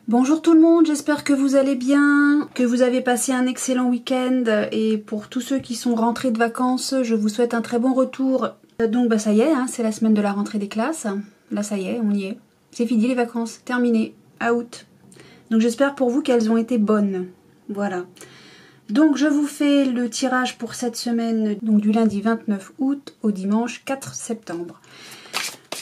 Bonjour tout le monde, j'espère que vous allez bien, que vous avez passé un excellent week-end et pour tous ceux qui sont rentrés de vacances, je vous souhaite un très bon retour. Donc ça y est, hein, c'est la semaine de la rentrée des classes. Là ça y est, on y est. C'est fini les vacances, terminé, out. Donc j'espère pour vous qu'elles ont été bonnes. Voilà. Donc je vous fais le tirage pour cette semaine, donc du lundi 29 août au dimanche 4 septembre.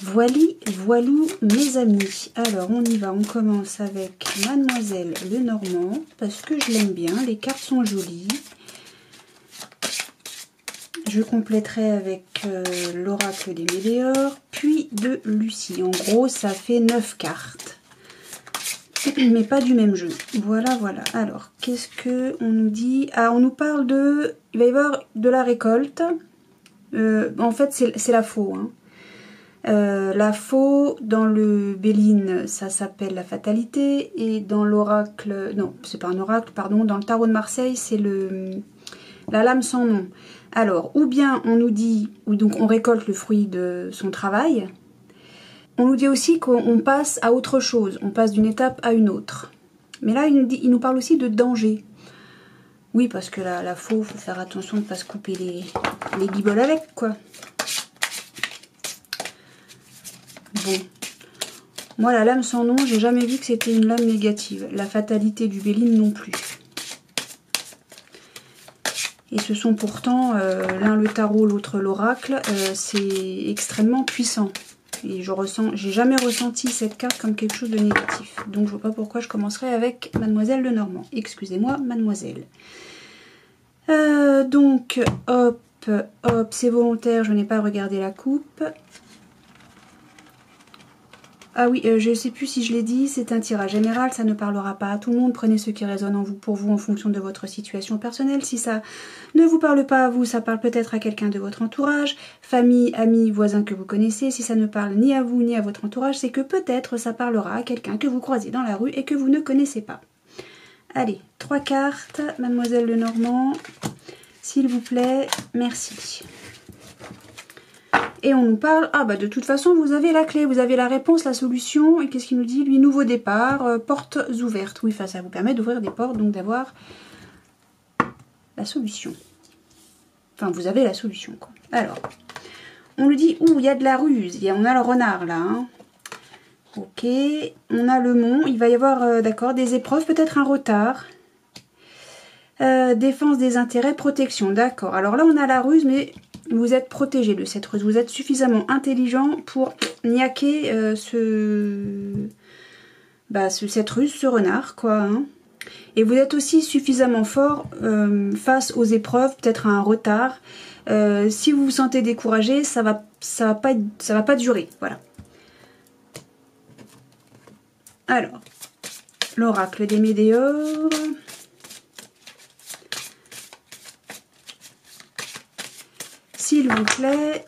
Voilou mes amis. Alors on y va, on commence avec Mademoiselle Lenormand, parce que je l'aime bien, les cartes sont jolies. Je compléterai avec l'oracle des Méléores, puis de Lucie. En gros ça fait 9 cartes, mais pas du même jeu. Voilà. Alors qu'est-ce que on nous dit? Ah, on nous parle de... il va y avoir de la récolte. En fait c'est la faux, hein. La faux, dans le Béline, ça s'appelle la fatalité, et dans l'oracle, non, c'est pas un oracle, pardon, dans le tarot de Marseille, c'est la lame sans nom. Alors, ou bien on nous dit, ou donc on récolte le fruit de son travail, on nous dit aussi qu'on passe à autre chose, on passe d'une étape à une autre. Mais là, il nous parle aussi de danger. Oui, parce que la faux, faut faire attention de ne pas se couper les guiboles avec, quoi. Bon, moi la lame sans nom, j'ai jamais vu que c'était une lame négative. La fatalité du Béline non plus. Et ce sont pourtant, l'un le tarot, l'autre l'oracle, c'est extrêmement puissant. Et j'ai jamais ressenti cette carte comme quelque chose de négatif. Donc je vois pas pourquoi je commencerai avec Mademoiselle Lenormand. Excusez-moi, Mademoiselle. Donc, hop, c'est volontaire, je n'ai pas regardé la coupe. Ah oui, je ne sais plus si je l'ai dit, c'est un tirage général, ça ne parlera pas à tout le monde. Prenez ce qui résonne pour vous en fonction de votre situation personnelle. Si ça ne vous parle pas à vous, ça parle peut-être à quelqu'un de votre entourage, famille, amis, voisins que vous connaissez. Si ça ne parle ni à vous ni à votre entourage, c'est que peut-être ça parlera à quelqu'un que vous croisez dans la rue et que vous ne connaissez pas. Allez, 3 cartes, Mademoiselle Lenormand, s'il vous plaît, merci. Et on nous parle, ah bah de toute façon vous avez la clé, vous avez la réponse, la solution. Et qu'est-ce qu'il nous dit lui? Nouveau départ, portes ouvertes. Oui, enfin ça vous permet d'ouvrir des portes, donc d'avoir la solution. Enfin vous avez la solution quoi. Alors, on nous dit, ouh il y a de la ruse, on a le renard là. Hein. Ok, on a le mont, il va y avoir d'accord des épreuves, peut-être un retard. Défense des intérêts, protection, d'accord. Alors là on a la ruse, mais... vous êtes protégé de cette ruse, vous êtes suffisamment intelligent pour niaquer cette ruse, ce renard, quoi. Hein. Et vous êtes aussi suffisamment fort face aux épreuves, peut-être à un retard. Si vous vous sentez découragé, ça va pas durer, voilà. Alors, l'oracle des Méléores. S'il vous plaît.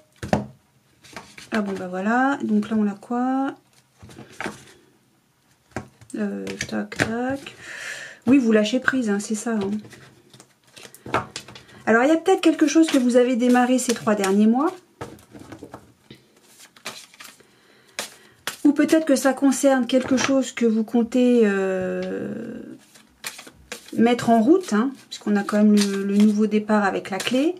Ah bon bah voilà. Donc là on a quoi? Tac. Oui, vous lâchez prise, hein, c'est ça. Hein. Alors il y a peut-être quelque chose que vous avez démarré ces 3 derniers mois. Ou peut-être que ça concerne quelque chose que vous comptez mettre en route. Hein, puisqu'on a quand même le nouveau départ avec la clé.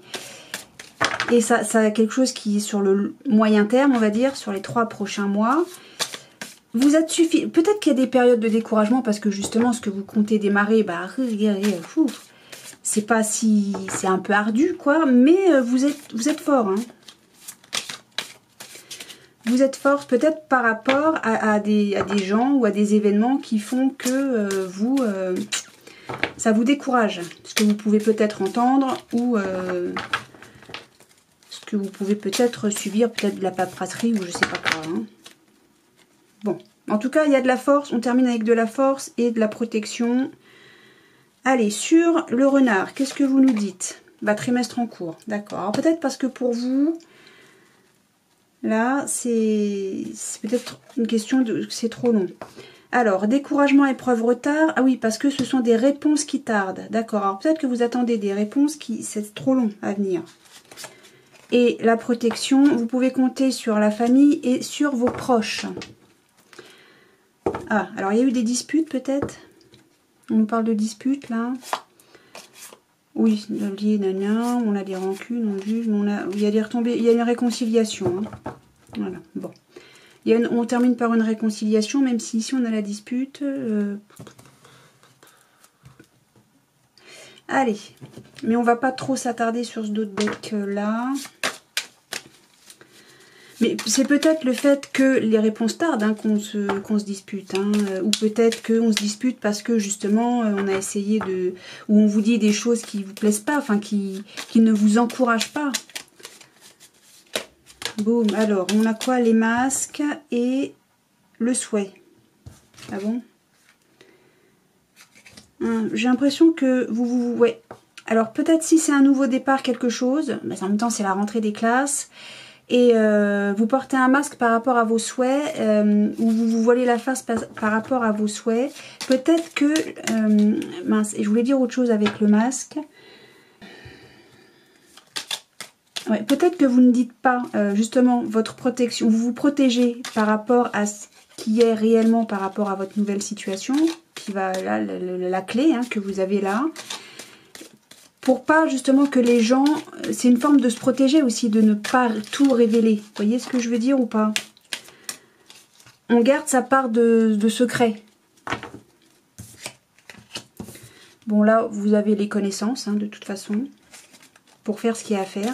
Et ça a quelque chose qui est sur le moyen terme, on va dire, sur les 3 prochains mois. Vous êtes peut-être qu'il y a des périodes de découragement parce que justement, ce que vous comptez démarrer, bah, c'est pas si... c'est un peu ardu, quoi. Mais vous êtes fort, hein. Vous êtes fort peut-être par rapport à des gens ou à des événements qui font que ça vous décourage. Ce que vous pouvez peut-être entendre ou... que vous pouvez peut-être subir, peut-être de la paperasserie ou je sais pas quoi. Hein. Bon, en tout cas, il y a de la force. On termine avec de la force et de la protection. Allez, sur le renard, qu'est-ce que vous nous dites? Bah, trimestre en cours, d'accord. Alors peut-être parce que pour vous, là, c'est peut-être une question de... c'est trop long. Alors, découragement, épreuve, retard. Ah oui, parce que ce sont des réponses qui tardent. D'accord, alors peut-être que vous attendez des réponses qui... c'est trop long à venir. Et la protection, vous pouvez compter sur la famille et sur vos proches. Ah, alors il y a eu des disputes peut-être. On nous parle de disputes là. Oui, lié, nana, on a des rancunes, on juge, il y a des retombées, il y a une réconciliation. Hein. Voilà, bon. On termine par une réconciliation, même si ici on a la dispute. Allez, mais on va pas trop s'attarder sur ce d'autres deck là. Mais c'est peut-être le fait que les réponses tardent hein, qu'on se dispute. Hein, ou peut-être qu'on se dispute parce que justement on a essayé de... Ou on vous dit des choses qui vous plaisent pas, enfin qui ne vous encouragent pas. Boum, alors on a quoi? Les masques et le souhait. Ah bon? J'ai l'impression que ouais. Alors peut-être si c'est un nouveau départ, quelque chose, mais en même temps c'est la rentrée des classes. Et vous portez un masque par rapport à vos souhaits, ou vous vous voilez la face par rapport à vos souhaits. Peut-être que... mince, et je voulais dire autre chose avec le masque. Ouais, peut-être que vous ne dites pas, justement, votre protection. Vous vous protégez par rapport à ce qui est réellement par rapport à votre nouvelle situation, qui va là, la clé hein, que vous avez là. Pour pas justement que les gens... C'est une forme de se protéger aussi, de ne pas tout révéler. Vous voyez ce que je veux dire ou pas? On garde sa part de secret. Bon là, vous avez les connaissances, hein, de toute façon, pour faire ce qu'il y a à faire.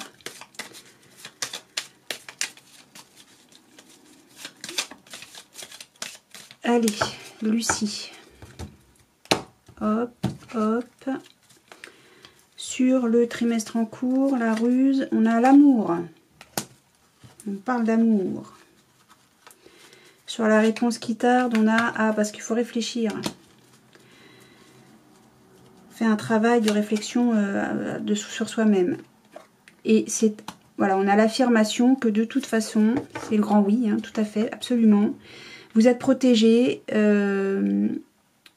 Allez, Lucie. Hop, hop. Sur le trimestre en cours, la ruse, on a l'amour. On parle d'amour. Sur la réponse qui tarde, on a... Ah, parce qu'il faut réfléchir. Fait un travail de réflexion sur soi-même. Et c'est... Voilà, on a l'affirmation que de toute façon, c'est le grand oui, hein, tout à fait, absolument. Vous êtes protégé.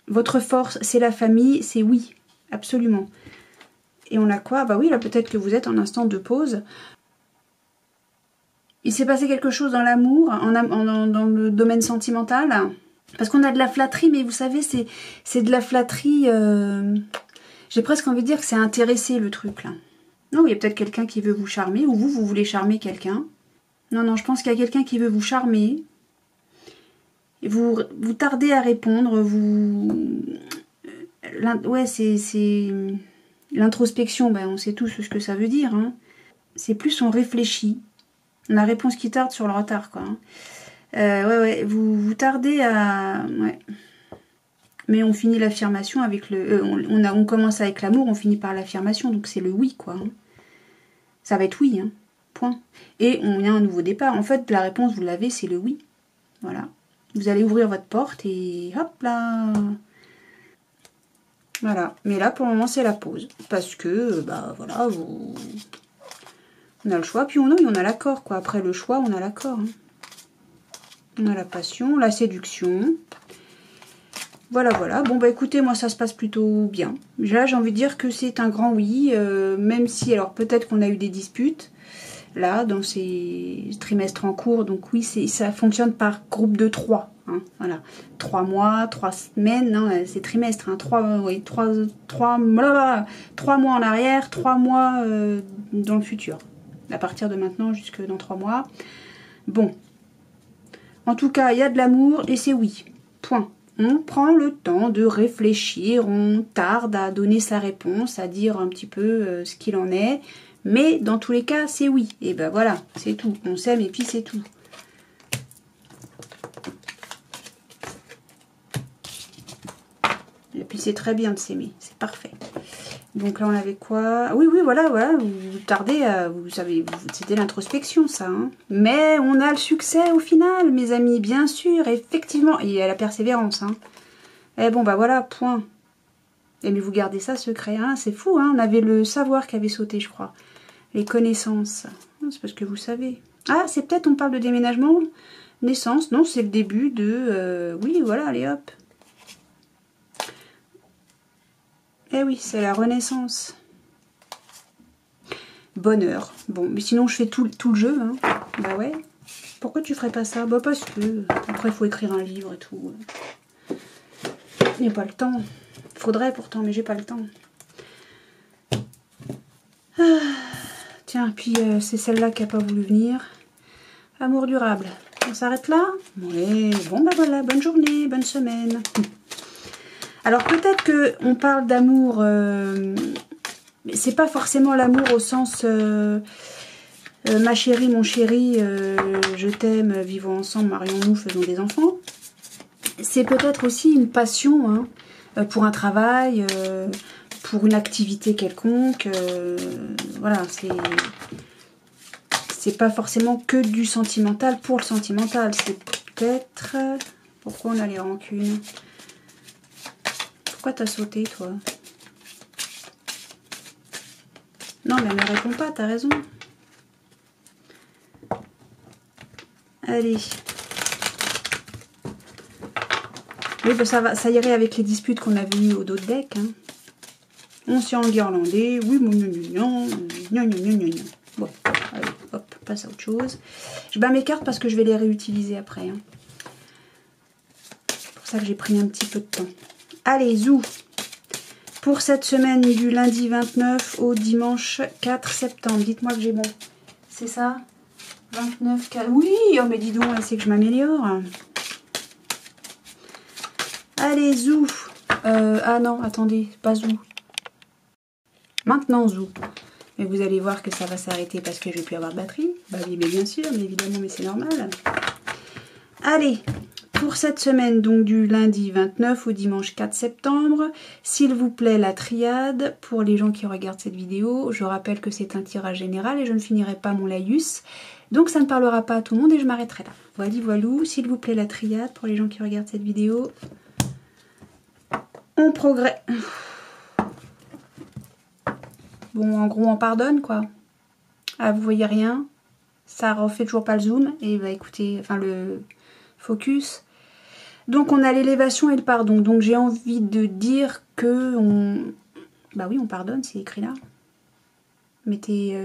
Votre force, c'est la famille, c'est oui, absolument. Et on a quoi? Bah oui, là peut-être que vous êtes en instant de pause. Il s'est passé quelque chose dans l'amour, dans le domaine sentimental. Parce qu'on a de la flatterie, mais vous savez, c'est de la flatterie... J'ai presque envie de dire que c'est intéressé le truc là. Non, il y a peut-être quelqu'un qui veut vous charmer, ou vous voulez charmer quelqu'un. Non, je pense qu'il y a quelqu'un qui veut vous charmer. Vous tardez à répondre, ouais, c'est... L'introspection, ben, on sait tous ce que ça veut dire. Hein. C'est plus on réfléchit. La réponse qui tarde sur le retard, quoi. Hein. Ouais, vous tardez à... Ouais. Mais on finit l'affirmation avec le... on commence avec l'amour, on finit par l'affirmation. Donc c'est le oui, quoi. Hein. Ça va être oui, hein. Point. Et on y a un nouveau départ. En fait, la réponse, vous l'avez, c'est le oui. Voilà. Vous allez ouvrir votre porte et hop là... Voilà, mais là pour le moment c'est la pause. Parce que, bah voilà, on a le choix, puis on a l'accord quoi. Après le choix, on a l'accord. Hein. On a la passion, la séduction. Voilà. Bon bah écoutez, moi ça se passe plutôt bien. Là j'ai envie de dire que c'est un grand oui, même si, alors peut-être qu'on a eu des disputes, là, dans ces trimestres en cours. Donc oui, ça fonctionne par groupe de 3. Hein, voilà, 3 mois, 3 semaines, non, c'est trimestre, hein, 3 mois en arrière, 3 mois dans le futur. À partir de maintenant, jusque dans 3 mois. Bon. En tout cas, il y a de l'amour et c'est oui. Point. On prend le temps de réfléchir, on tarde à donner sa réponse, à dire un petit peu ce qu'il en est. Mais dans tous les cas, c'est oui. Et ben voilà, c'est tout. On s'aime et puis c'est tout. Et puis c'est très bien de s'aimer, c'est parfait. Donc là on avait quoi? Oui, voilà, vous tardez, vous savez, c'était l'introspection ça. Hein. Mais on a le succès au final, mes amis, bien sûr, effectivement. Et il y a la persévérance. Hein. Et bon bah voilà, point. Et mais vous gardez ça secret, hein, c'est fou, hein. On avait le savoir qui avait sauté, je crois. Les connaissances. C'est parce que vous savez. Ah, c'est peut-être, on parle de déménagement, naissance. Non, c'est le début de... oui, voilà, allez hop. Eh oui, c'est la renaissance. Bonheur. Bon, mais sinon je fais tout le jeu. Hein. Bah ouais. Pourquoi tu ferais pas ça? Bah parce que après il faut écrire un livre et tout. J'ai pas le temps. Faudrait pourtant, mais j'ai pas le temps. Ah, tiens, puis c'est celle-là qui a pas voulu venir. Amour durable. On s'arrête là? Oui, bon bah voilà, bonne journée, bonne semaine. Alors peut-être que on parle d'amour, mais c'est pas forcément l'amour au sens ma chérie, mon chéri, je t'aime, vivons ensemble, marions-nous, faisons des enfants. C'est peut-être aussi une passion hein, pour un travail, pour une activité quelconque. Voilà, c'est pas forcément que du sentimental pour le sentimental. C'est peut-être... Pourquoi on a les rancunes? Pourquoi t'as sauté, toi? Non, mais elle ne répond pas, t'as raison. Allez. Oui, bah ça irait avec les disputes qu'on avait eues au dos de deck. Hein. On s'est enguirlandé. Oui, mon gnon. Bon, allez, hop, passe à autre chose. Je bats mes cartes parce que je vais les réutiliser après. Hein. C'est pour ça que j'ai pris un petit peu de temps. Allez, zou. Pour cette semaine du lundi 29 au dimanche 4 septembre. Dites-moi que j'ai bon. C'est ça? 29, 4... Oui, oh mais dis donc, c'est que je m'améliore. Allez, zou. Ah non, attendez, pas zou. Maintenant, zou. Mais vous allez voir que ça va s'arrêter parce que je vais plus avoir de batterie. Bah oui, mais bien sûr, mais évidemment, mais c'est normal. Allez, pour cette semaine, donc du lundi 29 au dimanche 4 septembre, s'il vous plaît, la triade, pour les gens qui regardent cette vidéo, je rappelle que c'est un tirage général et je ne finirai pas mon laïus. Donc ça ne parlera pas à tout le monde et je m'arrêterai là. Voilà, voilou, s'il vous plaît, la triade, pour les gens qui regardent cette vidéo. On progresse. Bon, en gros, on pardonne, quoi. Ah, vous voyez rien. Ça refait toujours pas le zoom. Et bah écoutez, enfin le focus. Donc on a l'élévation et le pardon. Donc j'ai envie de dire que on... Bah oui, on pardonne, c'est écrit là. Mettez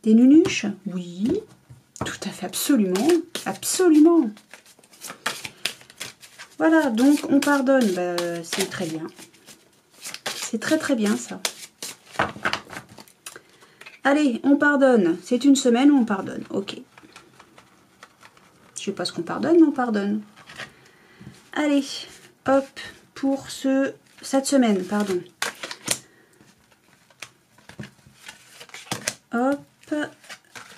des nunuches. Oui, tout à fait, absolument. Absolument. Voilà, donc on pardonne. Bah, c'est très bien. C'est très très bien ça. Allez, on pardonne. C'est une semaine où on pardonne. Ok. Je sais pas ce qu'on pardonne, mais on pardonne. Allez, hop, pour cette semaine, pardon. Hop,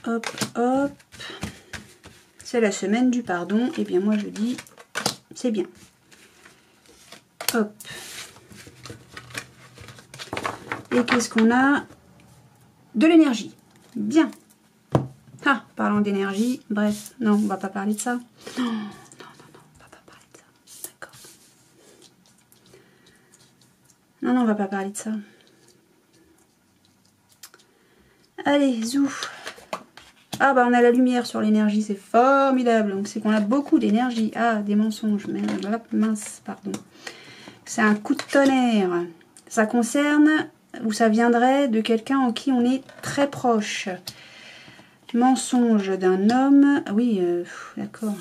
hop, hop. C'est la semaine du pardon. Eh bien, moi, je dis, c'est bien. Hop. Et qu'est-ce qu'on a? De l'énergie. Bien. Ah, parlant d'énergie, bref, non, on va pas parler de ça. Non, on va pas parler de ça. D'accord. Non, on va pas parler de ça. Allez, zou. Ah, bah, on a la lumière sur l'énergie, c'est formidable. Donc, c'est qu'on a beaucoup d'énergie. Ah, des mensonges, mais mince, pardon. C'est un coup de tonnerre. Ça concerne, ou ça viendrait de quelqu'un en qui on est très proche. Mensonge d'un homme. Oui, d'accord.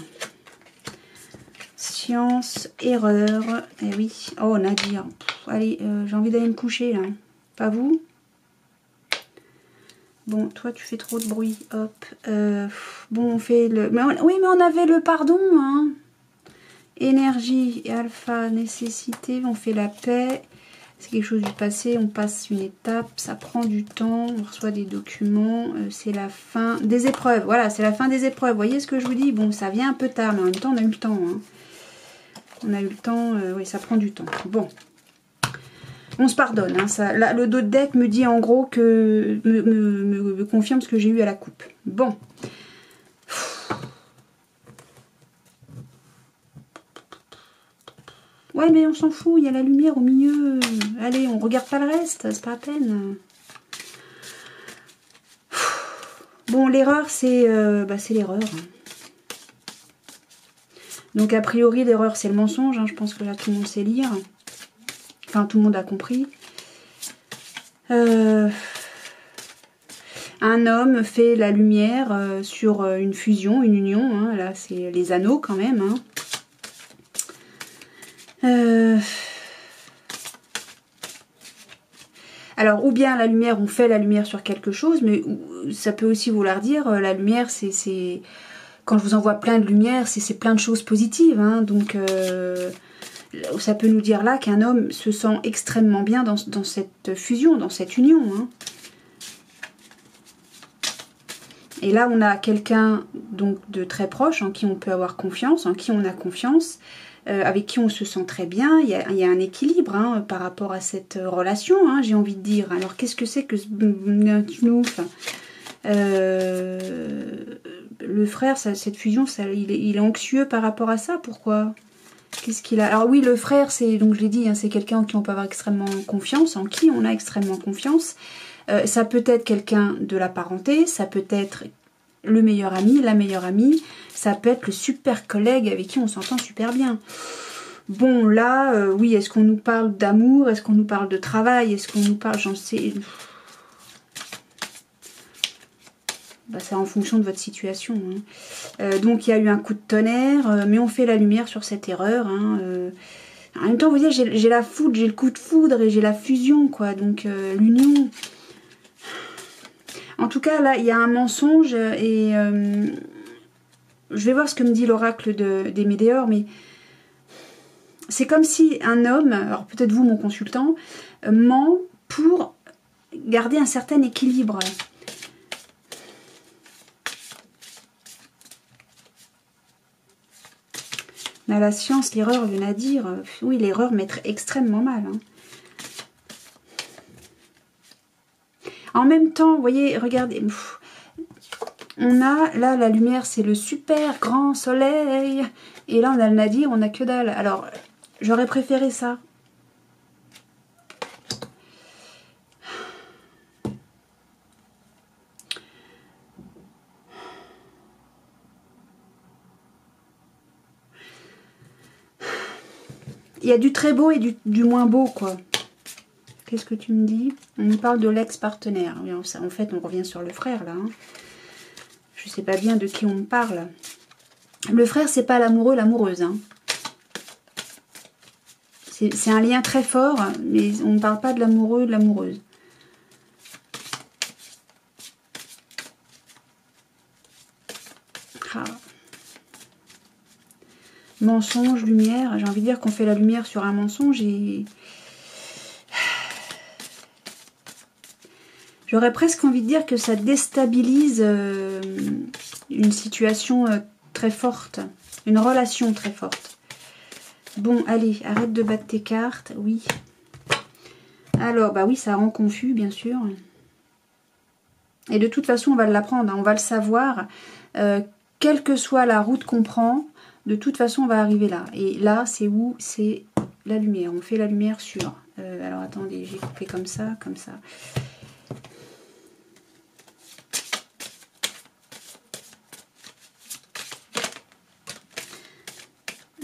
Science, erreur. Eh oui. Oh, Nadir. Allez, j'ai envie d'aller me coucher, là. Pas vous? Bon, toi, tu fais trop de bruit. Hop. Bon, on fait le... Oui, mais on avait le pardon, hein. Énergie, alpha, nécessité. On fait la paix. C'est quelque chose du passé, on passe une étape, ça prend du temps, on reçoit des documents, c'est la fin des épreuves. Voilà, c'est la fin des épreuves. Vous voyez ce que je vous dis? Bon, ça vient un peu tard, mais en même temps, on a eu le temps. Hein. On a eu le temps, oui, ça prend du temps. Bon, on se pardonne. Hein, ça, là, le dos de deck me dit en gros que... me confirme ce que j'ai eu à la coupe. Bon. Ouais, mais on s'en fout, il y a la lumière au milieu. Allez, on regarde pas le reste, c'est pas la peine. Bon, l'erreur, c'est l'erreur. Donc, a priori, l'erreur, c'est le mensonge. Hein. Je pense que là, tout le monde sait lire. Enfin, tout le monde a compris. Un homme fait la lumière sur une fusion, une union. Hein. Là, c'est les anneaux quand même. Hein. Alors, ou bien la lumière, on fait la lumière sur quelque chose, mais ça peut aussi vouloir dire, la lumière, c'est... Quand je vous envoie plein de lumière, c'est plein de choses positives, hein, donc ça peut nous dire là qu'un homme se sent extrêmement bien dans cette fusion, dans cette union. Hein. Et là, on a quelqu'un donc de très proche, en qui on peut avoir confiance, en qui on a confiance, avec qui on se sent très bien. Il y a un équilibre hein, par rapport à cette relation, hein, j'ai envie de dire. Alors, qu'est-ce que c'est que ce le frère, cette fusion, il est anxieux par rapport à ça. Pourquoi? Qu'est-ce qu'il a? Alors oui, le frère, c'est, donc je l'ai dit, hein, c'est quelqu'un en qui on peut avoir extrêmement confiance, en qui on a extrêmement confiance. Ça peut être quelqu'un de la parenté, ça peut être le meilleur ami, la meilleure amie, ça peut être le super collègue avec qui on s'entend super bien. Bon, là, oui, est-ce qu'on nous parle d'amour? Est-ce qu'on nous parle de travail? Est-ce qu'on nous parle, j'en sais... Bah, c'est en fonction de votre situation. Hein. Donc il y a eu un coup de tonnerre, mais on fait la lumière sur cette erreur. Hein. En même temps, vous voyez, j'ai la foudre, j'ai le coup de foudre et j'ai la fusion, quoi. Donc l'union. En tout cas, là, il y a un mensonge et je vais voir ce que me dit l'oracle des Médéors, mais c'est comme si un homme, alors peut-être vous, mon consultant, ment pour garder un certain équilibre. Dans la science, l'erreur veut dire... Oui, l'erreur mettrait extrêmement mal. Hein. En même temps, vous voyez, regardez... On a, là, la lumière, c'est le super grand soleil. Et là, on a le nadir, on n'a que dalle. Alors, j'aurais préféré ça. Il y a du très beau et du moins beau, quoi. Qu'est-ce que tu me dis? On nous parle de l'ex-partenaire. En fait, on revient sur le frère, là. Hein. Je sais pas bien de qui on me parle. Le frère, c'est pas l'amoureux, l'amoureuse. Hein. C'est un lien très fort, mais on ne parle pas de l'amoureux, de l'amoureuse. Ah. Mensonge, lumière. J'ai envie de dire qu'on fait la lumière sur un mensonge et... J'aurais presque envie de dire que ça déstabilise une situation très forte, une relation très forte. Bon, allez, arrête de battre tes cartes, oui. Alors, bah oui, ça rend confus, bien sûr. Et de toute façon, on va l'apprendre, hein, on va le savoir. Quelle que soit la route qu'on prend, de toute façon, on va arriver là. Et là, c'est où? C'est la lumière. On fait la lumière sur... alors, attendez, j'ai coupé comme ça, comme ça.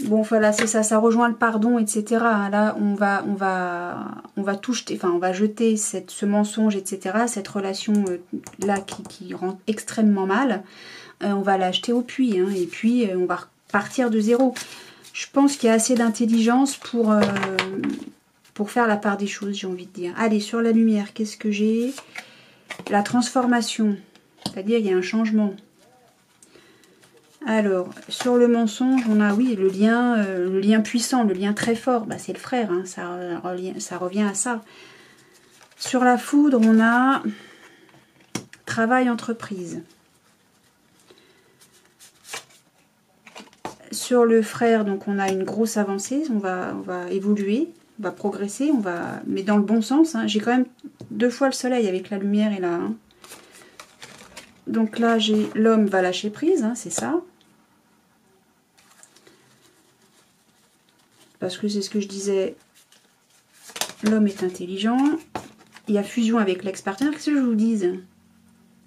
Bon, voilà, c'est ça, ça rejoint le pardon, etc. Là, on va tout jeter, enfin, on va jeter ce mensonge, etc. Cette relation là qui rend extrêmement mal. On va la jeter au puits, hein, et puis on va repartir de zéro. Je pense qu'il y a assez d'intelligence pour faire la part des choses, j'ai envie de dire. Allez, sur la lumière, qu'est-ce que j'ai? La transformation, c'est-à-dire il y a un changement. Alors, sur le mensonge, on a, oui, le lien puissant, le lien très fort. Bah, c'est le frère, hein, ça revient à ça. Sur la foudre, on a travail, entreprise. Sur le frère, donc on a une grosse avancée, on va évoluer, on va progresser, mais dans le bon sens. Hein. J'ai quand même 2 fois le soleil avec la lumière et là. Hein. Donc là, j'ai l'homme va lâcher prise, hein, c'est ça. Parce que c'est ce que je disais, l'homme est intelligent. Il y a fusion avec l'ex-partenaire. Qu'est-ce que je vous dis?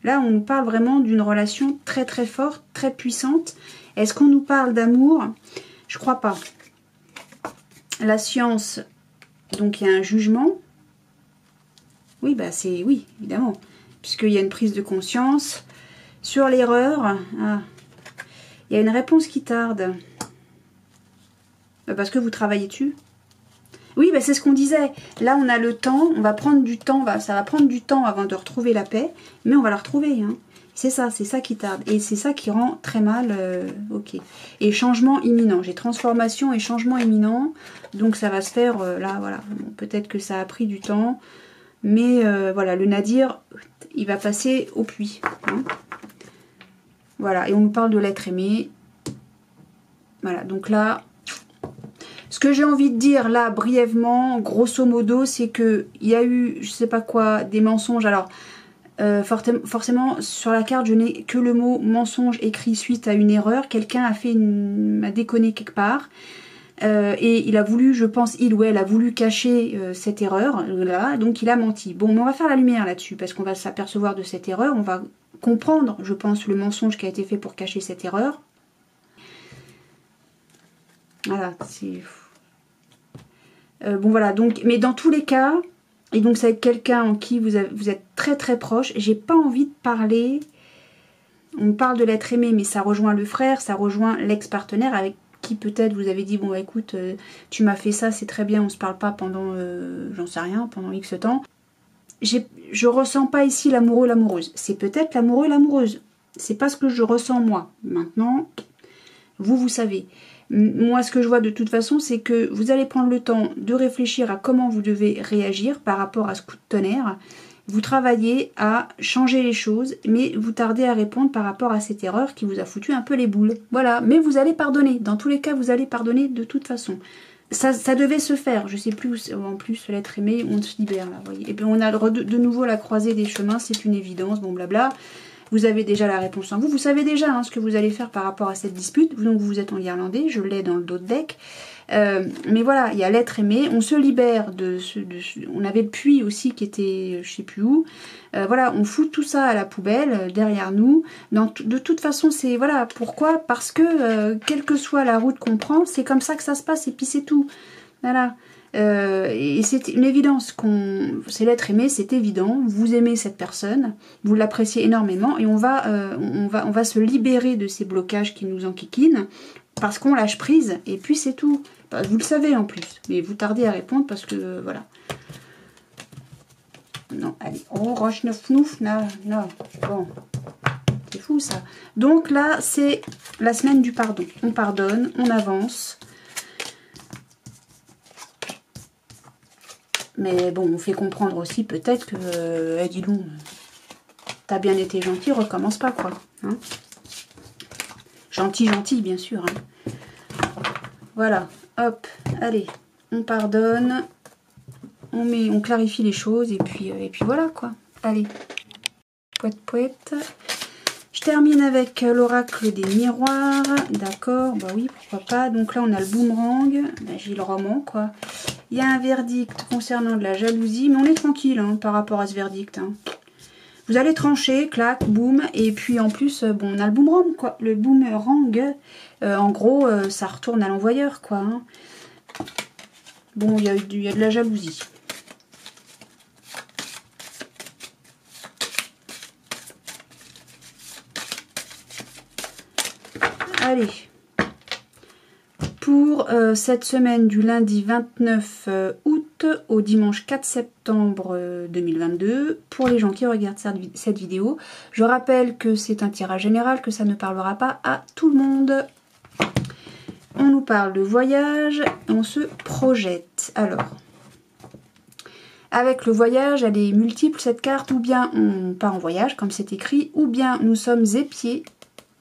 Là, on nous parle vraiment d'une relation très très forte, très puissante. Est-ce qu'on nous parle d'amour? Je crois pas. La science, donc il y a un jugement. Oui, bah c'est oui, évidemment. Puisqu'il y a une prise de conscience. Sur l'erreur, il y a une réponse qui tarde. Parce que vous travaillez dessus. Oui, bah c'est ce qu'on disait. Là, on a le temps, on va prendre du temps, ça va prendre du temps avant de retrouver la paix, mais on va la retrouver. Hein. C'est ça qui tarde. Et c'est ça qui rend très mal. Ok. Et changement imminent. J'ai transformation et changement imminent. Donc ça va se faire là, voilà. Bon, peut-être que ça a pris du temps. Mais voilà, le Nadir, il va passer au puits. Hein. Voilà, et on nous parle de l'être aimé. Voilà, donc là... Ce que j'ai envie de dire là, brièvement, grosso modo, c'est qu'il y a eu, je sais pas quoi, des mensonges. Alors, forcément, sur la carte, je n'ai que le mot mensonge écrit suite à une erreur. Quelqu'un m'a déconné quelque part. Et il a voulu, je pense, il ou elle a voulu cacher cette erreur, là, donc il a menti. Bon, mais on va faire la lumière là-dessus, parce qu'on va s'apercevoir de cette erreur, on va comprendre, je pense, le mensonge qui a été fait pour cacher cette erreur. Voilà, c'est... bon voilà, donc, mais dans tous les cas, et donc c'est avec quelqu'un en qui vous êtes très très proche, j'ai pas envie de parler, on parle de l'être aimé, mais ça rejoint le frère, ça rejoint l'ex-partenaire avec qui peut-être vous avez dit, bon bah, écoute, tu m'as fait ça, c'est très bien, on se parle pas pendant, j'en sais rien, pendant X temps. Je ressens pas ici l'amoureux, l'amoureuse, c'est peut-être l'amoureux, l'amoureuse, c'est pas ce que je ressens moi. Maintenant, vous savez. Moi, ce que je vois de toute façon, c'est que vous allez prendre le temps de réfléchir à comment vous devez réagir par rapport à ce coup de tonnerre. Vous travaillez à changer les choses, mais vous tardez à répondre par rapport à cette erreur qui vous a foutu un peu les boules. Voilà, mais vous allez pardonner. Dans tous les cas, vous allez pardonner de toute façon. Ça devait se faire, je sais plus, en plus, l'être aimé, on se libère là, voyez. Et puis on a de nouveau la croisée des chemins, c'est une évidence, bon blabla. Vous avez déjà la réponse en vous. Vous savez déjà hein, ce que vous allez faire par rapport à cette dispute. Donc vous êtes en irlandais, je l'ai dans le dos de deck. Mais voilà, il y a l'être aimé. On se libère on avait le puits aussi qui était je sais plus où. Voilà, on fout tout ça à la poubelle derrière nous. De toute façon, c'est... Voilà, pourquoi? Parce que quelle que soit la route qu'on prend, c'est comme ça que ça se passe et puis c'est tout. Voilà. Et c'est une évidence c'est l'être aimé, c'est évident. Vous aimez cette personne, vous l'appréciez énormément et on va se libérer de ces blocages qui nous enquiquinent parce qu'on lâche prise et puis c'est tout. Vous le savez en plus, mais vous tardez à répondre parce que voilà. Non, allez, oh roche neuf nouf, non, bon, c'est fou ça. Donc là, c'est la semaine du pardon. On pardonne, on avance. Mais bon, on fait comprendre aussi peut-être que, dis donc, t'as bien été gentil, recommence pas quoi. Hein, gentil, bien sûr. Hein. Voilà, hop, allez, on pardonne, on clarifie les choses et puis voilà quoi. Allez, poète. Je termine avec l'oracle des miroirs, d'accord, bah oui, pourquoi pas. Donc là, on a le boomerang, j'ai le roman quoi. Il y a un verdict concernant de la jalousie, mais on est tranquille hein, par rapport à ce verdict. Hein. Vous allez trancher, clac, boum, et puis en plus, bon, on a le boomerang, quoi. Le boomerang, en gros, ça retourne à l'envoyeur, quoi. Hein. Bon, il y a de la jalousie. Allez. Pour cette semaine du lundi 29 août au dimanche 4 septembre 2022, pour les gens qui regardent cette vidéo, je rappelle que c'est un tirage général, que ça ne parlera pas à tout le monde. On nous parle de voyage, on se projette. Alors, avec le voyage, elle est multiple cette carte, ou bien on part en voyage, comme c'est écrit, ou bien nous sommes épiés.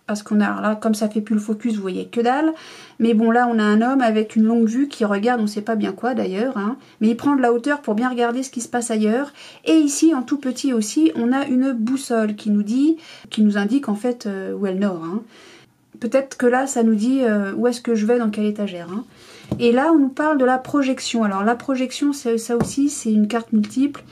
Parce qu'on a, là, comme ça fait plus le focus, vous voyez que dalle. Mais bon, là, on a un homme avec une longue vue qui regarde, on ne sait pas bien quoi d'ailleurs. Hein, mais il prend de la hauteur pour bien regarder ce qui se passe ailleurs. Et ici, en tout petit aussi, on a une boussole qui nous indique en fait où est le nord. Hein. Peut-être que là, ça nous dit où est-ce que je vais, dans quelle étagère. Hein. Et là, on nous parle de la projection. Alors, la projection, ça aussi, c'est une carte multiple.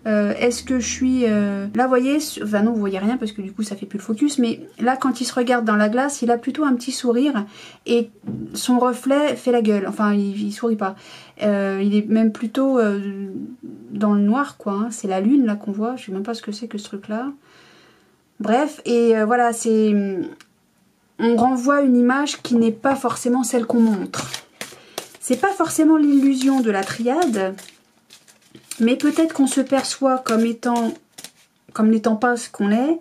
Est-ce que je suis... Là, vous voyez... Enfin non, vous voyez rien parce que du coup, ça fait plus le focus. Mais là, quand il se regarde dans la glace, il a plutôt un petit sourire. Et son reflet fait la gueule. Enfin, il sourit pas. Il est même plutôt dans le noir, quoi. Hein. C'est la lune, là, qu'on voit. Je sais même pas ce que c'est que ce truc-là. Bref, et voilà, c'est... On renvoie une image qui n'est pas forcément celle qu'on montre. C'est pas forcément l'illusion de la triade, mais peut-être qu'on se perçoit comme n'étant pas ce qu'on est,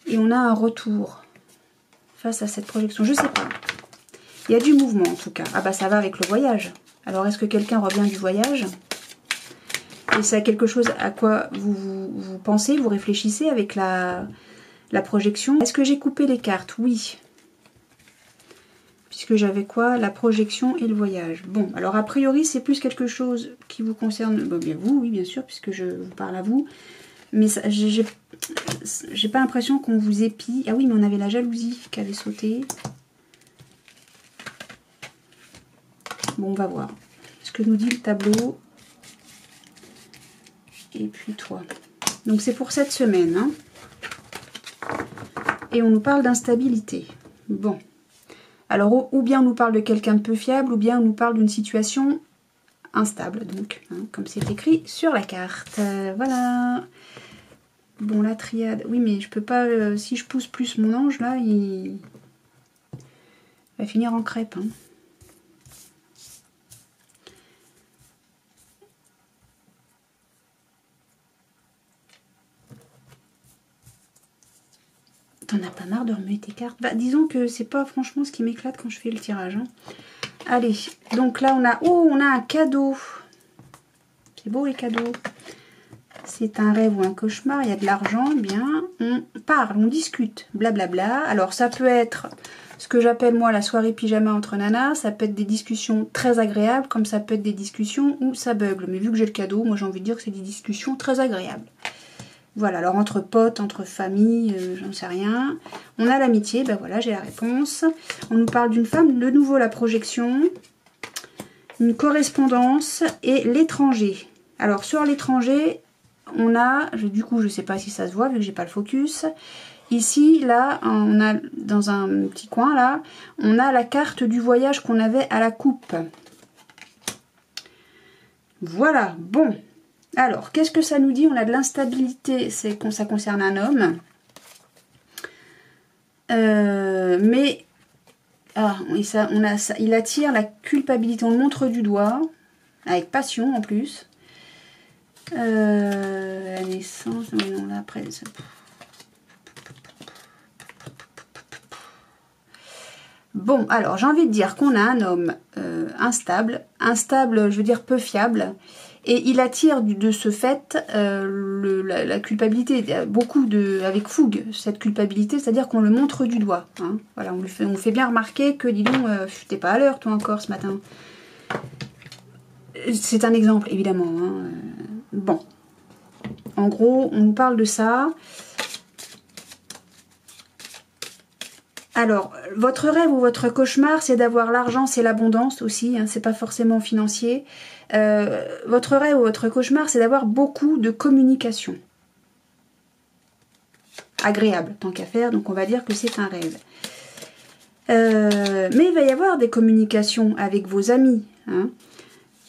et on a un retour face à cette projection. Je sais pas. Il y a du mouvement en tout cas. Ah bah ça va avec le voyage. Alors est-ce que quelqu'un revient du voyage? Et c'est quelque chose à quoi vous pensez, vous réfléchissez avec la projection. Est-ce que j'ai coupé les cartes? Oui. Puisque j'avais quoi? La projection et le voyage. Bon, alors a priori c'est plus quelque chose qui vous concerne. Bon, bien vous, oui bien sûr, puisque je vous parle à vous. Mais j'ai pas l'impression qu'on vous épie. Ah oui, mais on avait la jalousie qui avait sauté. Bon, on va voir ce que nous dit le tableau. Et puis toi. Donc c'est pour cette semaine. Hein. Et on nous parle d'instabilité. Bon. Alors, ou bien on nous parle de quelqu'un de peu fiable, ou bien on nous parle d'une situation instable. Donc, hein, comme c'est écrit sur la carte. Voilà. Bon, la triade. Oui, mais je peux pas... si je pousse plus mon ange, là, il va finir en crêpe. Hein. T'en as pas marre de remuer tes cartes? Bah, disons que c'est pas franchement ce qui m'éclate quand je fais le tirage. Hein. Allez, donc là on a... Oh, on a un cadeau. C'est beau les cadeaux. C'est un rêve ou un cauchemar, il y a de l'argent, eh bien, on parle, on discute, blablabla. Alors ça peut être ce que j'appelle moi la soirée pyjama entre nanas, ça peut être des discussions très agréables, comme ça peut être des discussions où ça bugle. Mais vu que j'ai le cadeau, moi j'ai envie de dire que c'est des discussions très agréables. Voilà, alors entre potes, entre familles, j'en sais rien. On a l'amitié, ben voilà, j'ai la réponse. On nous parle d'une femme, de nouveau la projection, une correspondance et l'étranger. Alors sur l'étranger, on a, du coup je sais pas si ça se voit vu que j'ai pas le focus. Ici, là, on a dans un petit coin là, on a la carte du voyage qu'on avait à la coupe. Voilà, bon. Alors, qu'est-ce que ça nous dit? On a de l'instabilité, c'est que ça concerne un homme. Mais il attire la culpabilité, on le montre du doigt, avec passion en plus. La naissance, oui, non, là après... Bon, alors j'ai envie de dire qu'on a un homme instable, je veux dire peu fiable, et il attire de ce fait la culpabilité, beaucoup avec fougue, cette culpabilité, c'est-à-dire qu'on le montre du doigt. Hein. Voilà, on fait bien remarquer que, dis donc, t'es pas à l'heure toi encore ce matin. C'est un exemple, évidemment. Hein. Bon, en gros, on nous parle de ça. Alors, votre rêve ou votre cauchemar, c'est d'avoir l'argent, c'est l'abondance aussi, hein, c'est pas forcément financier. Votre rêve ou votre cauchemar, c'est d'avoir beaucoup de communication. Agréable, tant qu'à faire, donc on va dire que c'est un rêve. Mais il va y avoir des communications avec vos amis, hein,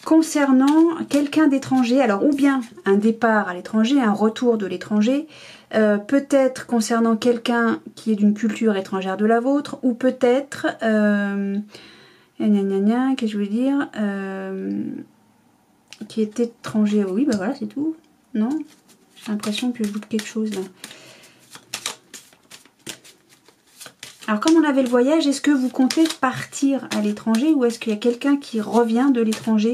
concernant quelqu'un d'étranger, alors ou bien un départ à l'étranger, un retour de l'étranger, peut-être concernant quelqu'un qui est d'une culture étrangère de la vôtre, ou peut-être, qu'est-ce que je veux dire, qui est étranger, oui, bah voilà, c'est tout, non? J'ai l'impression que je loupe quelque chose, là. Alors, comme on avait le voyage, est-ce que vous comptez partir à l'étranger, ou est-ce qu'il y a quelqu'un qui revient de l'étranger?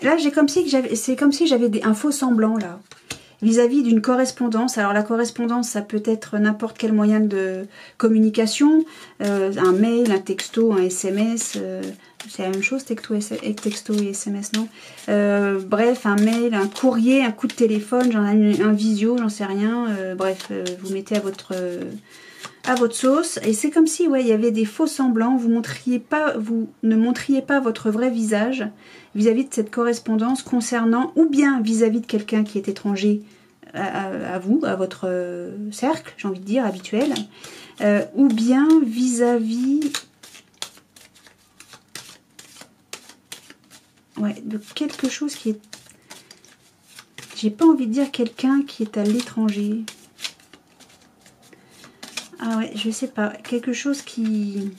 Là, c'est comme si j'avais un faux semblant, là, vis-à-vis d'une correspondance. Alors, la correspondance, ça peut être n'importe quel moyen de communication, un mail, un texto, un SMS, c'est la même chose, texto et SMS, non? Bref, un mail, un courrier, un coup de téléphone, un visio, j'en sais rien. Bref, vous mettez à votre sauce. Et c'est comme si, ouais, il y avait des faux semblants. Vous ne montriez pas votre vrai visage vis-à-vis de cette correspondance concernant, ou bien vis-à-vis de quelqu'un qui est étranger à vous, à votre cercle, j'ai envie de dire, habituel, ou bien vis-à-vis de quelque chose qui est... J'ai pas envie de dire quelqu'un qui est à l'étranger. Ah ouais, je sais pas. Quelque chose qui...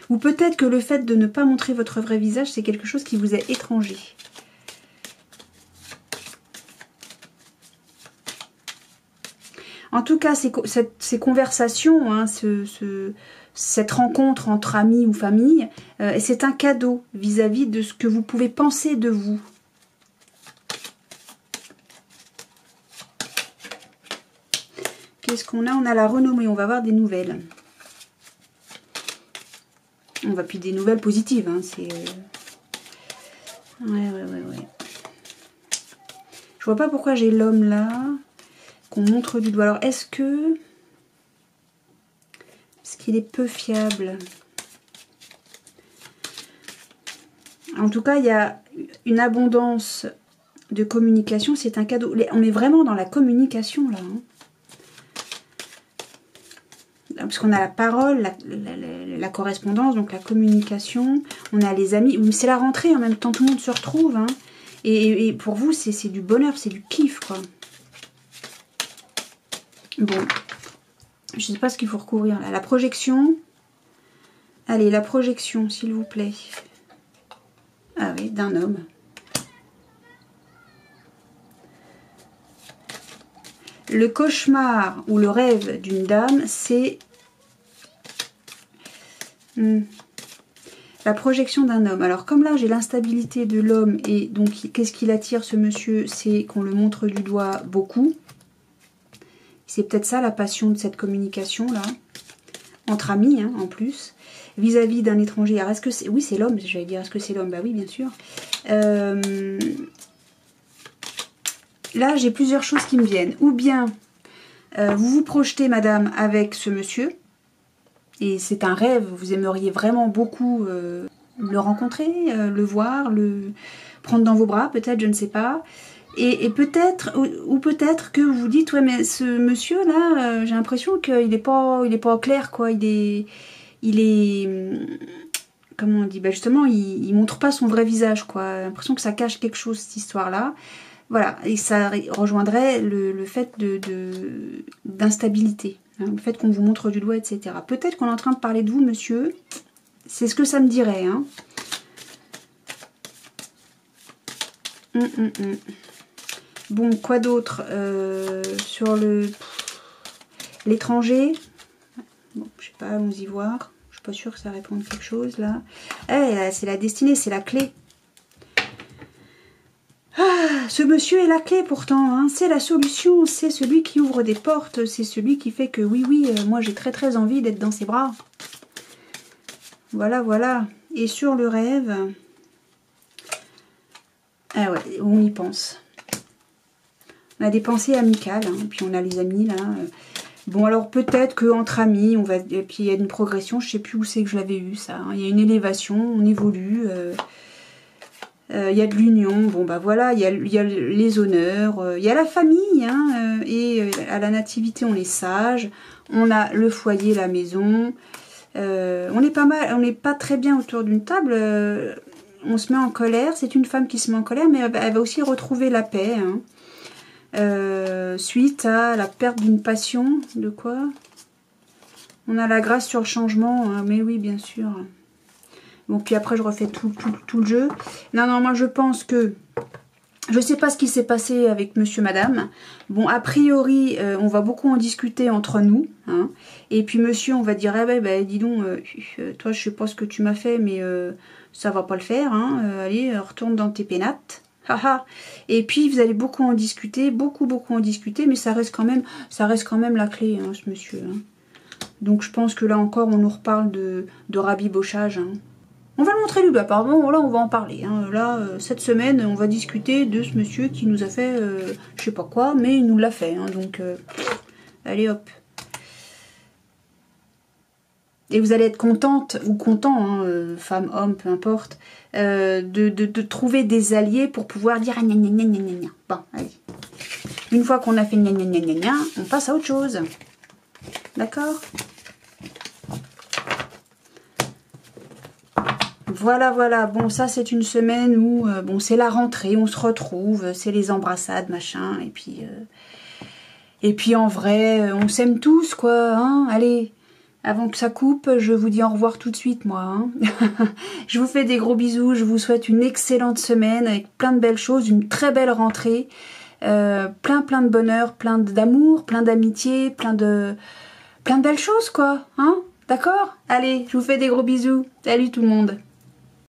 Ou peut-être que le fait de ne pas montrer votre vrai visage, c'est quelque chose qui vous est étranger. En tout cas, ces conversations, hein, cette rencontre entre amis ou famille, c'est un cadeau vis-à-vis de ce que vous pouvez penser de vous. Qu'est-ce qu'on a? On a la renommée, on va avoir des nouvelles. On va puis des nouvelles positives, hein, c'est... Ouais. Je vois pas pourquoi j'ai l'homme là, qu'on montre du doigt. Alors, est-ce qu'il est peu fiable? En tout cas, il y a une abondance de communication, c'est un cadeau. On est vraiment dans la communication là. Hein. Parce qu'on a la parole, la correspondance, donc la communication, on a les amis. C'est la rentrée en même temps, tout le monde se retrouve. Hein. Et pour vous, c'est du bonheur, c'est du kiff, quoi. Bon, je sais pas ce qu'il faut recouvrir là. La projection. Allez, la projection, s'il vous plaît. Ah oui, d'un homme. Le cauchemar ou le rêve d'une dame, c'est la projection d'un homme. Alors comme là j'ai l'instabilité de l'homme et donc qu'est-ce qu'il attire ce monsieur? C'est qu'on le montre du doigt beaucoup. C'est peut-être ça la passion de cette communication là. Entre amis hein, en plus. Vis-à-vis d'un étranger. Alors est-ce que c'est... Oui c'est l'homme, j'allais dire est-ce que c'est l'homme? Bah oui bien sûr. Là, j'ai plusieurs choses qui me viennent. Ou bien, vous vous projetez, madame, avec ce monsieur. Et c'est un rêve. Vous aimeriez vraiment beaucoup le rencontrer, le voir, le prendre dans vos bras, peut-être, je ne sais pas. Et peut-être, ou peut-être que vous vous dites, ouais, mais ce monsieur-là, j'ai l'impression qu'il n'est pas au clair, quoi. Il est comment on dit? Ben justement, il montre pas son vrai visage, quoi. J'ai l'impression que ça cache quelque chose, cette histoire-là. Voilà, et ça rejoindrait le fait d'instabilité, hein, le fait qu'on vous montre du doigt, etc. Peut-être qu'on est en train de parler de vous, monsieur. C'est ce que ça me dirait. Hein. Bon, quoi d'autre sur l'étranger. Bon, je sais pas, allons-y voir. Je suis pas sûre que ça réponde quelque chose, là. Eh, c'est la destinée, c'est la clé. Ah, ce monsieur est la clé pourtant, hein. C'est la solution, c'est celui qui ouvre des portes, c'est celui qui fait que oui, moi j'ai très très envie d'être dans ses bras. Voilà, voilà. Et sur le rêve, ah ouais, on y pense. On a des pensées amicales, hein, puis on a les amis là. Bon alors peut-être qu'entre amis, on va, et puis il y a une progression, je sais plus où c'est que je l'avais eu ça. Hein. Il y a une élévation, on évolue. Il y a de l'union, bon bah voilà, il y a les honneurs, il y a la famille, hein, et à la nativité on est sage, on a le foyer, la maison, on est pas mal, on n'est pas très bien autour d'une table, on se met en colère, c'est une femme qui se met en colère, mais elle va aussi retrouver la paix, hein, suite à la perte d'une passion, de quoi? On a la grâce sur le changement, hein, mais oui bien sûr. Bon, puis après, je refais tout le jeu. Non, moi, je pense que... Je sais pas ce qui s'est passé avec monsieur, madame. Bon, a priori, on va beaucoup en discuter entre nous. Hein. Et puis, monsieur, on va dire, eh ben, dis donc, toi, je sais pas ce que tu m'as fait, mais ça va pas le faire. Hein. Allez, retourne dans tes pénates. Et puis, vous allez beaucoup en discuter, beaucoup en discuter, mais ça reste quand même la clé, hein, ce monsieur. Hein. Donc, je pense que là encore, on nous reparle de rabibochage, hein. On va le montrer du doigt, pardon, là on va en parler. Hein. Là, cette semaine, on va discuter de ce monsieur qui nous a fait, je sais pas quoi, mais il nous l'a fait. Hein, donc, allez hop. Et vous allez être contente, ou content, hein, femme, homme, peu importe, de trouver des alliés pour pouvoir dire gna gna gna gna gna. Bon, allez. Une fois qu'on a fait gna gna gna gna gna, on passe à autre chose. D'accord ? Voilà, bon ça c'est une semaine où bon c'est la rentrée, on se retrouve, c'est les embrassades, machin, et puis Et puis en vrai, on s'aime tous, quoi, hein. Allez, avant que ça coupe, je vous dis au revoir tout de suite, moi, hein. Je vous fais des gros bisous, je vous souhaite une excellente semaine avec plein de belles choses, une très belle rentrée, plein de bonheur, plein d'amour, plein d'amitié, plein de belles choses, quoi, hein. D'accord? Allez, je vous fais des gros bisous. Salut tout le monde.